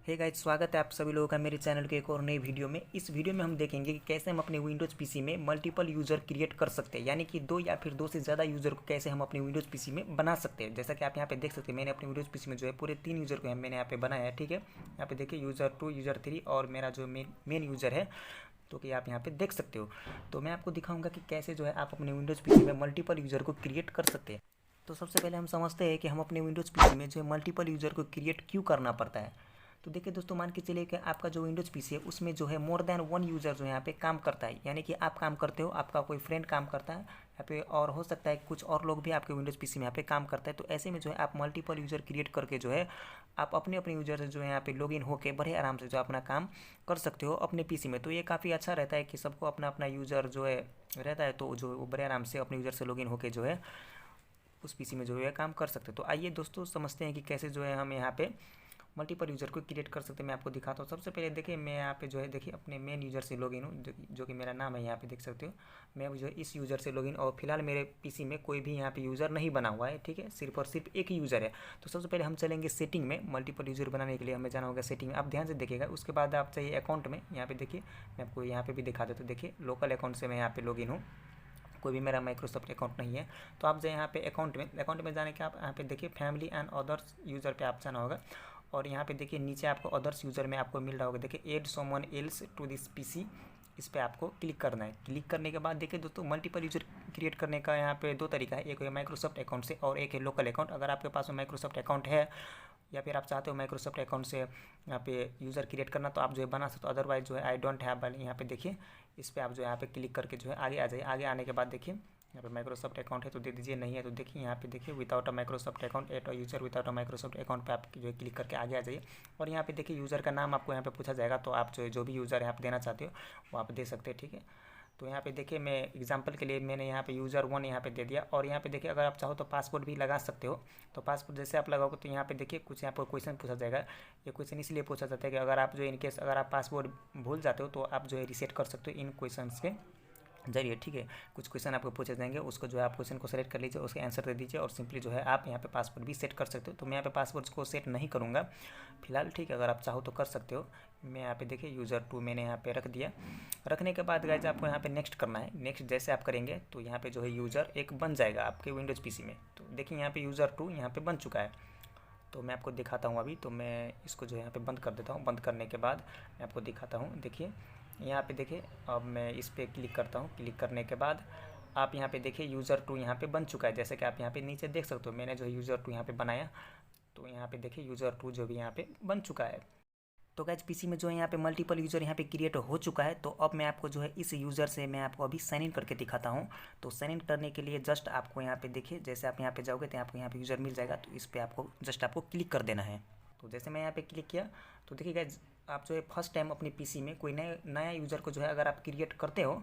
Hey guys, स्वागत है आप सभी लोगों का मेरे चैनल के एक और नई वीडियो में। इस वीडियो में हम देखेंगे कि कैसे हम अपने विंडोज़ पीसी में मल्टीपल यूज़र क्रिएट कर सकते हैं, यानी कि दो या फिर दो से ज़्यादा यूज़र को कैसे हम अपने विंडोज़ पीसी में बना सकते हैं। जैसा कि आप यहाँ पे देख सकते हैं, मैंने अपने विंडोज़ पीसी में जो है पूरे 3 यूज़र को मैंने यहाँ पे बनाया है। ठीक है, यहाँ पे देखिए यूज़र 2, यूज़र 3 और मेरा जो मेन यूज़र है, तो कि आप यहाँ पे देख सकते हो। तो मैं आपको दिखाऊंगा कि कैसे जो है आप अपने विंडोज़ पीसी में मल्टीपल यूज़र को क्रिएट कर सकते हैं। तो सबसे पहले हम समझते हैं कि हम अपने विंडोज़ पीसी में जो है मल्टीपल यूज़र को क्रिएट क्यों करना पड़ता है। तो देखिए दोस्तों, मान के चलिए कि आपका जो विंडोज़ पीसी है उसमें जो है मोर देन वन यूज़र जो यहाँ पे काम करता है, यानी कि आप काम करते हो, आपका कोई फ्रेंड काम करता है यहाँ पे, और हो सकता है कुछ और लोग भी आपके विंडोज़ पीसी में यहाँ पे काम करता है। तो ऐसे में जो है आप मल्टीपल यूज़र क्रिएट करके जो है आप अपने अपने यूज़र से जो है यहाँ पे लॉगिन होकर बड़े आराम से जो अपना काम कर सकते हो अपने पीसी में। तो ये काफ़ी अच्छा रहता है कि सबको अपना अपना यूज़र जो है रहता है, तो जो वो बड़े आराम से अपने यूज़र से लॉगिन होकर जो है उस पीसी में जो है काम कर सकते हो। तो आइए दोस्तों समझते हैं कि कैसे जो है हम यहाँ पे मल्टीपल यूज़र को क्रिएट कर सकते हैं। मैं आपको दिखाता हूँ। सबसे पहले देखिए मैं यहाँ पे जो है देखिए अपने मेन यूज़र से लॉगिन हूँ, जो कि मेरा नाम है, यहाँ पे देख सकते हो। मैं जो है इस यूज़र से लॉगिन, और फिलहाल मेरे पीसी में कोई भी यहाँ पे यूज़र नहीं बना हुआ है। ठीक है, सिर्फ और सिर्फ एक ही यूज़र है। तो सबसे पहले हम चलेंगे सेटिंग में। मल्टीपल यूज़र बनाने के लिए हमें जाना होगा सेटिंग में। आप ध्यान से देखिएगा। उसके बाद आप चाहिए अकाउंट में। यहाँ पे देखिए मैं आपको यहाँ पे भी दिखा देता हूँ। देखिए लोकल अकाउंट से मैं यहाँ पे लॉगिन हूँ, कोई भी मेरा माइक्रोसॉफ्ट अकाउंट नहीं है। तो आप जो यहाँ पे अकाउंट में जाने के आप यहाँ पे देखिए फैमिली एंड अदर्स यूज़र पे आप जाना होगा, और यहाँ पे देखिए नीचे आपको अदर्स यूज़र में आपको मिल रहा होगा, देखिए add someone else to this PC. इस पर आपको क्लिक करना है। क्लिक करने के बाद देखिए दोस्तों, मल्टीपल यूज़र क्रिएट करने का यहाँ पे दो तरीका है, एक है माइक्रोसॉफ्ट अकाउंट से और एक है लोकल अकाउंट। अगर आपके पास में माइक्रोसॉफ्ट अकाउंट है या फिर आप चाहते हो माइक्रोसॉफ्ट अकाउंट से यहाँ पे यूज़र क्रिएट करना, तो आप जो है बना सकते हो। अदरवाइज जो है आई डोंट हैव वाले यहाँ पे देखिए इस पर आप जो यहाँ पे क्लिक करके जो है आगे आ जाइए। आगे आने के बाद देखिए यहाँ पे माइक्रोसॉफ्ट अकाउंट है तो दे दीजिए, नहीं है तो देखिए यहाँ पे देखिए without a Microsoft account at a user without a Microsoft account पे आप जो है क्लिक करके आगे आ जाइए। और यहाँ पे देखिए यूज़र का नाम आपको यहाँ पे पूछा जाएगा, तो आप जो भी यूज़र है आप देना चाहते हो वो आप दे सकते हैं। ठीक है, तो यहाँ पे देखिए मैं एग्जांपल के लिए मैंने यहाँ पे यूज़र 1 यहाँ पे दे दिया। और यहाँ पे देखिए अगर आप चाहो तो पासवर्ड भी लगा सकते हो। तो पासवर्ड जैसे आप लगाओगे तो यहाँ पे देखिए कुछ यहाँ पर क्वेश्चन पूछा जाएगा। ये क्वेश्चन इसलिए पूछा जाता है कि अगर आप जो इनकेस अगर आप पासवर्ड भूल जाते हो तो आप जो है रिसेट कर सकते हो इन क्वेश्चन के जरिए। ठीक है, कुछ क्वेश्चन आपको पूछे जाएंगे, उसको जो है आप क्वेश्चन को सेलेक्ट कर लीजिए, उसके आंसर दे दीजिए, और सिंपली जो है आप यहाँ पे पासवर्ड भी सेट कर सकते हो। तो मैं यहाँ पे पासवर्ड को सेट नहीं करूँगा फिलहाल। ठीक है, अगर आप चाहो तो कर सकते हो। मैं यहाँ पे देखिए यूज़र 2 मैंने यहाँ पे रख दिया। रखने के बाद गाइस आपको यहाँ पे नेक्स्ट करना है। नेक्स्ट जैसे आप करेंगे तो यहाँ पे जो है यूज़र एक बन जाएगा आपके विंडोज़ पीसी में। तो देखिए यहाँ पे यूज़र 2 यहाँ पे बन चुका है। तो मैं आपको दिखाता हूँ अभी। तो मैं इसको जो है यहाँ पे बंद कर देता हूँ। बंद करने के बाद मैं आपको दिखाता हूँ। देखिए यहाँ पे देखिए अब मैं इस पर क्लिक करता हूँ। क्लिक करने के बाद आप यहाँ पे देखिए यूज़र 2 यहाँ पे बन चुका है। जैसे कि आप यहाँ पे नीचे देख सकते हो, मैंने जो है यूज़र 2 यहाँ पे बनाया, तो यहाँ पे देखिए यूज़र 2 जो भी यहाँ पे बन चुका है। तो गाइस पीसी में जो है यहाँ पे मल्टीपल यूज़र यहाँ पे क्रिएट हो चुका है। तो अब मैं आपको जो है इस यूज़र से मैं आपको अभी साइन इन करके दिखाता हूँ। तो साइन इन करने के लिए जस्ट आपको यहाँ पे देखिए जैसे आप यहाँ पे जाओगे तो आपको यहाँ पे यूज़र मिल जाएगा। तो इस पर आपको जस्ट आपको क्लिक कर देना है। तो जैसे मैं यहाँ पे क्लिक किया तो देखिए गाइस आप जो है फर्स्ट टाइम अपने पीसी में कोई नया यूज़र को जो है अगर आप क्रिएट करते हो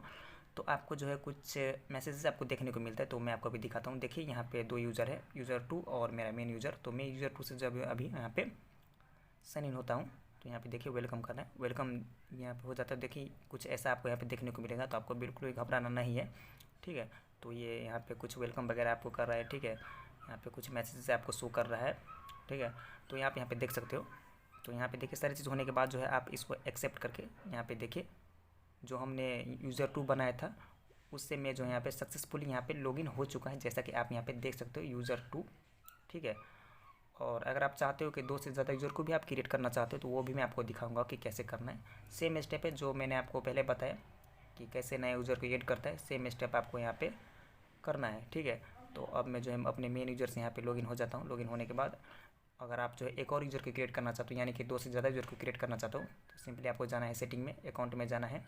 तो आपको जो है कुछ मैसेजेस आपको देखने को मिलता है। तो मैं आपको अभी दिखाता हूँ। देखिए यहाँ पे दो यूज़र है, यूज़र 2 और मेरा मेन यूज़र। तो मैं यूज़र 2 से जब अभी यहाँ पे साइन इन होता हूँ तो यहाँ पे देखिए वेलकम करना है। वेलकम यहाँ पे हो जाता है। देखिए कुछ ऐसा आपको यहाँ पे देखने को मिलेगा, तो आपको बिल्कुल भी घबराना नहीं है। ठीक है, तो ये यहाँ पे कुछ वेलकम वगैरह आपको कर रहा है। ठीक है, यहाँ पे कुछ मैसेजेस आपको शो कर रहा है। ठीक है, तो यहाँ पे देख सकते हो। तो यहाँ पे देखिए सारी चीज़ होने के बाद जो है आप इसको एक्सेप्ट करके यहाँ पे देखिए जो हमने यूज़र 2 बनाया था उससे मैं जो है यहाँ पे सक्सेसफुली यहाँ पे लॉगिन हो चुका है, जैसा कि आप यहाँ पे देख सकते हो यूज़र 2। ठीक है, और अगर आप चाहते हो कि दो से ज़्यादा यूज़र को भी आप क्रिएट करना चाहते हो तो वो भी मैं आपको दिखाऊंगा कि कैसे करना है। सेम स्टेप है जो मैंने आपको पहले बताया कि कैसे नए यूज़र को ऐड करता है, सेम स्टेप आपको यहाँ पे करना है। ठीक है, तो अब मैं जो है अपने मेन यूज़र से यहाँ पे लॉगिन हो जाता हूँ। लॉगिन होने के बाद अगर आप जो है एक और यूज़र को क्रिएट करना चाहते हो, यानी कि दो से ज़्यादा यूज़र को क्रिएट करना चाहते हो, तो सिंपली आपको जाना है सेटिंग में, अकाउंट में जाना है।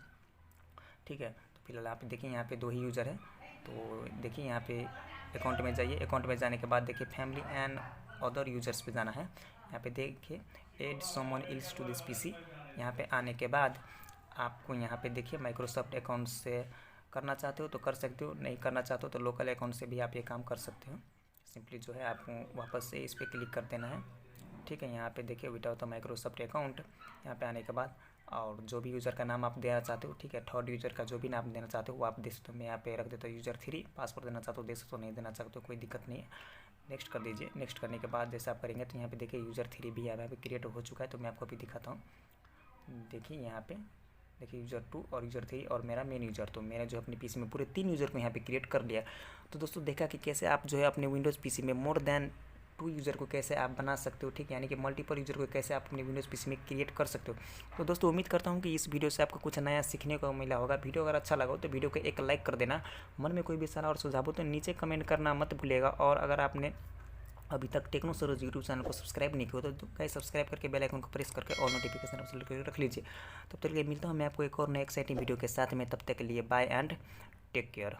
ठीक है, तो फिलहाल आप देखिए यहाँ पे दो ही यूज़र है। तो देखिए यहाँ पे अकाउंट में जाइए। अकाउंट में जाने के बाद देखिए फैमिली एंड अदर यूज़र्स पे जाना है। यहाँ पे देखिए add someone else to this PC. यहाँ पे आने के बाद आपको यहाँ पे देखिए माइक्रोसॉफ्ट अकाउंट से करना चाहते हो तो कर सकते हो, नहीं करना चाहते हो तो लोकल अकाउंट से भी आप ये काम कर सकते हो। सिंपली जो है आपको वापस से इस पर क्लिक कर देना है। ठीक है, यहाँ पे देखिए विदाउट द माइक्रोसॉफ्ट अकाउंट, यहाँ पे आने के बाद और जो भी यूज़र का नाम आप देना चाहते हो, ठीक है, थर्ड यूज़र का जो भी नाम देना चाहते हो वो आप दे सकते हो। मैं यहाँ पे रख देता हूँ यूज़र 3। पासवर्ड देना चाहते हो दे सकते हो, नहीं देना चाहते हो कोई दिक्कत नहीं है। नेक्स्ट कर दीजिए। नेक्स्ट करने के बाद जैसे आप करेंगे तो यहाँ पे देखिए यूज़र 3 भी यहाँ पे क्रिएट हो चुका है। तो मैं आपको अभी दिखाता हूँ। देखिए यहाँ पे देखिए यूज़र 2 और यूज़र 3 और मेरा मेन यूज़र। तो मैंने जो अपने पीसी में पूरे 3 यूज़र को यहाँ पे क्रिएट कर लिया। तो दोस्तों देखा कि कैसे आप जो है अपने विंडोज़ पीसी में मोर देन 2 यूज़र को कैसे आप बना सकते हो, ठीक है, यानी कि मल्टीपल यूज़र को कैसे आप अपने विंडोज़ पीसी में क्रिएट कर सकते हो। तो दोस्तों उम्मीद करता हूँ कि इस वीडियो से आपको कुछ नया सीखने को मिला होगा। वीडियो अगर अच्छा लगा हो तो वीडियो को एक लाइक कर देना। मन में कोई भी सलाह और सुझाव हो तो नीचे कमेंट करना मत भूलिएगा। और अगर आपने अभी तक टेक्नो सरोज यूट्यूब चैनल को सब्सक्राइब नहीं किया तो गाइस सब्सक्राइब करके बेल आइकन को प्रेस करके और नोटिफिकेशन ऑप्शन करके रख लीजिए। तब तक के लिए मिलता हूँ मैं आपको एक और नए एक्साइटिंग वीडियो के साथ में। तब तक के लिए बाय एंड टेक केयर।